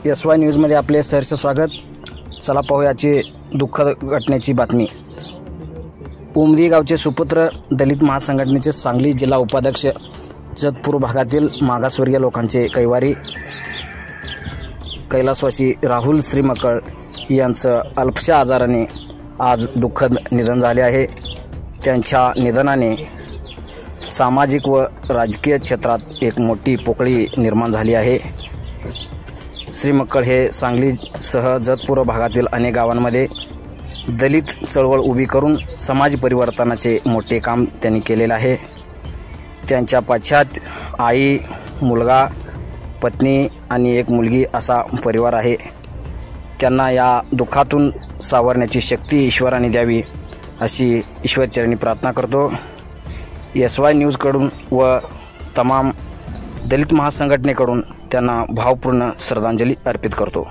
SY न्यूजमध्ये आपले सहर्ष स्वागत। चला पाहूयाची दुःखद घटनेची बातमी। उमदी गावचे सुपुत्र दलित महासंघटनेचे सांगली जिल्हा उपाध्यक्ष जतपूर भागातील मागासवर्गीय लोकांचे कैवारी कैलासवासी राहुल श्रीमक्कळ यांचं अल्पशा आजाराने आज दुःखद निधन झाले आहे। त्यांच्या निधनाने सामाजिक व राजकीय क्षेत्रात एक मोठी पोकळी निर्माण झाली आहे। श्रीमक्कळ हे सांगलीसह जतपूर भागातील अनेक गावांमध्ये दलित चळवळ उभी करून समाज परिवर्तनाचे मोठे काम त्यांनी केलेले आहे। त्यांच्या पश्चात आई, मुलगा, पत्नी आणि एक मुलगी असा परिवार आहे। त्यांना या दुःखातून सावरण्याची शक्ती ईश्वराने द्यावी अशी ईश्वरचरणी प्रार्थना करतो। SY न्यूजकडून व तमाम दलित महासंघटनेकडून त्यांना भावपूर्ण श्रद्धांजली अर्पित करतो।